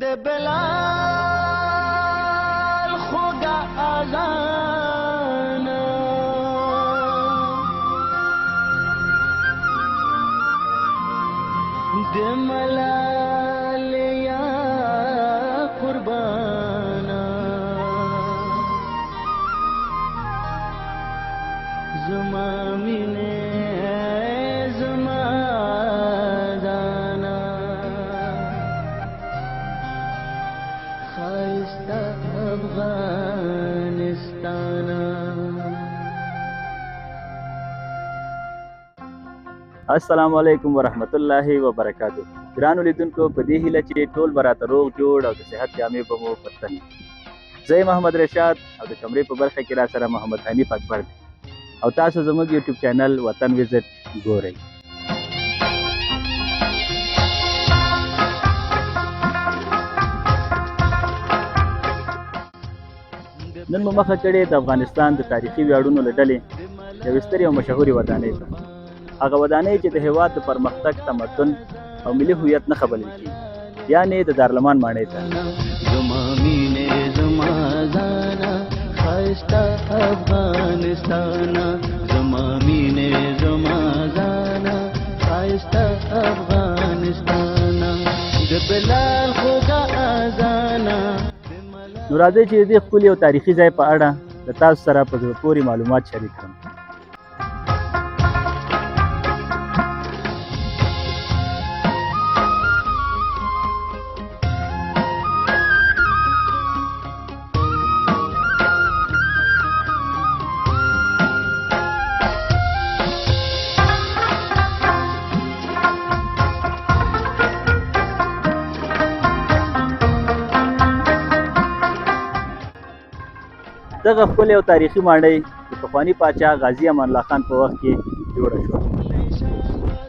د بلال خوږه اذان د ملال یا قربانا زما مینه زما دانا خایسته افغانستانا. السلام علیکم ورحمت الله وبرکاتہ. ګرانو لیدونکو، په دې هیله چې ټول به راته روغ جوړ او د صحت جامې به مو په تن. زه محمد رشاد او د کمرې په برخه کې را سره محمد حنیف اکبر دی او تاسو زموږ یوټیوب چینل وطن وزټ ګورئ. نن مو مخه کړې د افغانستان د تاریخي ویاړونو له ډلې یوې سترې او مشهورې ودانۍ ته. هغه ودانۍ چې د هېواد د پرمختګ، تمدن او ملي هویت نښه بلل کېږي، یعنې د دارالمان ماڼۍ ته. زما مینې زما ځانا ښایسته افغانستانا، زما مینې زما ځانا ښایسته افغانستانا، د بلال خوږه اذانا. نو راځئ چې د دې ښکلي او تاریخي ځای په اړه د تاسو سره په زړه پورې معلومات شریک کړم. دغه ښکلې او تاریخي ماڼۍ د پخواني پاچا غازي امان الله خان په وخت کې جوړه شوه.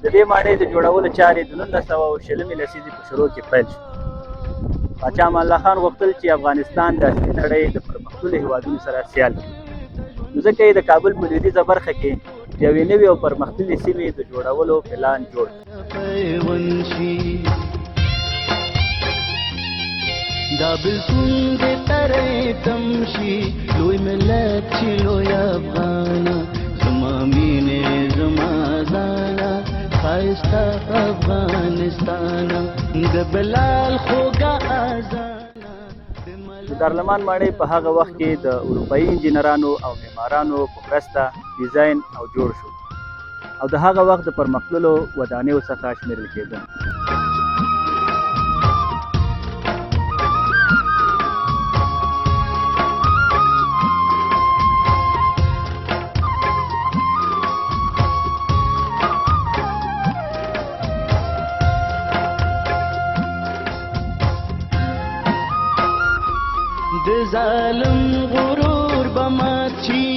د دې ماڼۍ د جوړولو چارې د 1920 لسیزې په شروع کې پیل شو. پاچا امان الله خان غوښتل چې افغانستان د اصلي نړۍ د پرمختللو هېوادونو سره سیال کړي، نو ځکه یې د کابل په لویدیځه برخه کې د یوې نوې او پرمختللې سیمې د جوړولو پلان جوړ کړ. دا بلتون دې ترې تمشي لوی ملت چې لوی افغانا، زما مینې زما ځانا ښایسته افغانستانا، د بلال خوږه اذانا. د دارالمان ماڼۍ په هغه وخت کې د اروپایي انجینرانو او معمارانو په مرسته ډیزاین او جوړ شو او د هغه وخت د پرمختللو ودانیو څخه شمیرل کېده. د ظالم غرور بمات شي،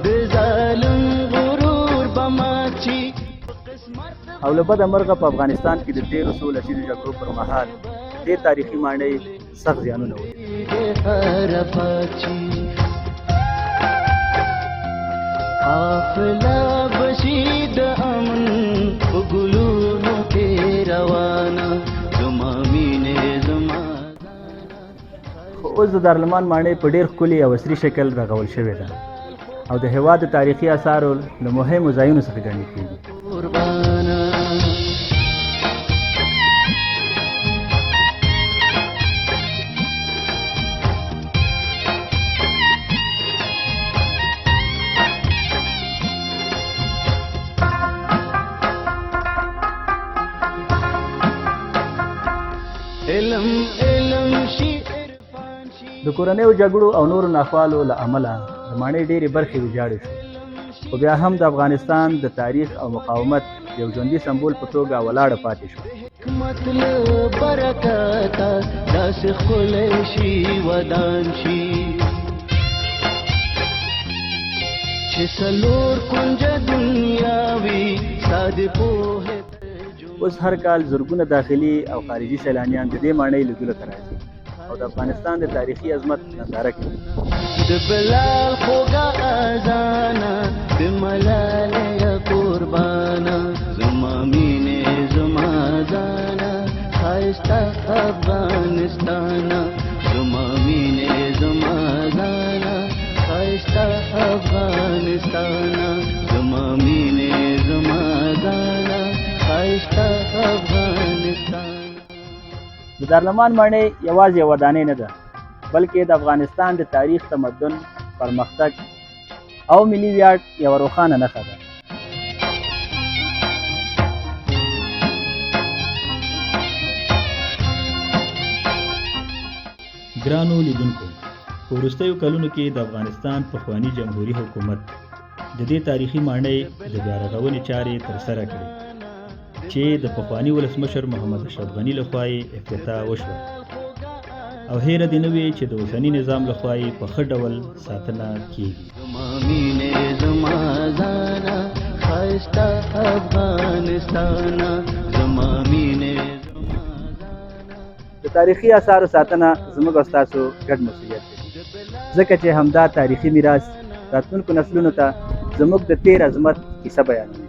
د ظالم غرور بمات شي. او له بده مرغه په افغانستان کې د تیرو څو لسیزو جګړو پر مهال دې تاریخي ماڼۍ سخت زیانونه ولیدل. قافله بشي د امن په ګلونو کې روانه، زما مینې زما. خو اوس د دارالمان ماڼۍ په ډېر ښکلي او عصري شکل رغول شوې ده او د هېواد د تاریخي اثارو له مهمو ځایونو څخه ګڼل کېږي. علم علم شي د کورنیو جګړو او نورو ناخوالو له امله د ماڼۍ ډېرې برخې ویجاړې شوې، خو بیا هم د افغانستان د تاریخ او مقاومت یو ژوندي سمبول په توګه ولاړه پاتې شوه. مطلب برکت داسې ښکلی شي ودان شي چې څلور کونجه دنیا وي ستا د پوهې. اوس هر کال زرګونه داخلي او خارجي سیلانیان د دې ماڼۍ لیدلو ته راځي او د افغانستان د تاریخي عظمت ننداره کوي. د بلال خوږه اذانا، د ملالۍ قربانا، زما مینې زما ځانا خایسته افغانستان زما مینې زما ځانا خایسته افغانستان زما مینې زما ځانا خایسته افغانستان. د دارلمان ماڼۍ یوازې یوه ودانۍ نه ده بلکې د افغانستان د تاریخ، تمدن، پرمختګ او ملي ویاړ یوه روښانه نښه ده. ګرانو لیدونکو، په وروستیو کلونو کې د افغانستان پخواني جمهوري حکومت د دې تاریخي ماڼۍ د بیا رغونې چارې ترسره کړې چې د پخواني ولسمشر محمد اشرف غني لخوا یې افتتاح وشوه او هیره دې نه وي چې د اوسني نظام لخوا یې په ښه ډول ساتنه کیږي. زما مینې زما ځانا خایسته افغانستان زما مینې. د تاریخي آثارو ساتنه زموږ او ستاسو ګډ مسؤلیت دی ځکه چې همدا تاریخي میراث راتلونکو نسلونو ته زموږ د تیر عظمت کیسه بیانوي.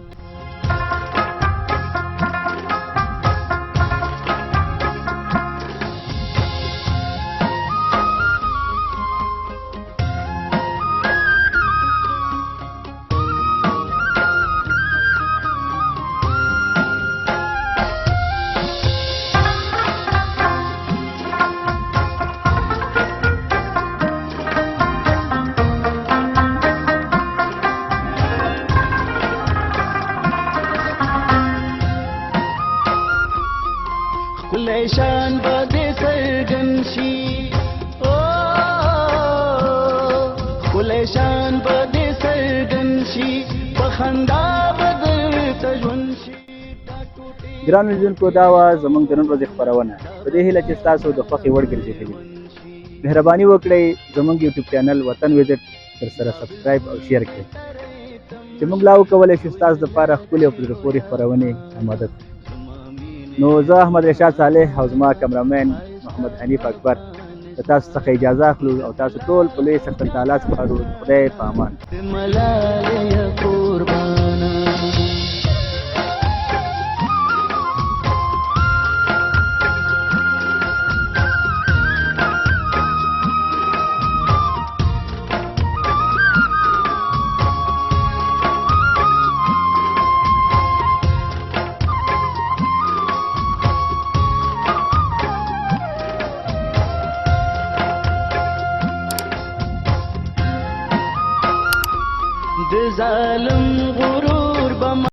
شان بده سرګن شي خلای شان بده سرګن شي په خندا بدر تجون شي. ګرانو لیدونکو، دا وه زموږ د نن ورځې خپرونه. په دې هیله چې ستاسو د خوښې وړ ګرځېدلې. مهرباني وکړئ زموږ یوټیوب چینل وطن وزټ درسره سبسکرایب او شیر کړئ چې موږ لا وکولی شو ستاسو دپاره ښکلې او په زړه پورې خپرونې آماده کړو. نو زه احمد رشاد صالح او زما کمرامین محمد حنیف اکبر د تاسو څخه اجازه اخلو او تاسو ټول په لوی سخت تعالی سپارو. خدای په امان. د ظالم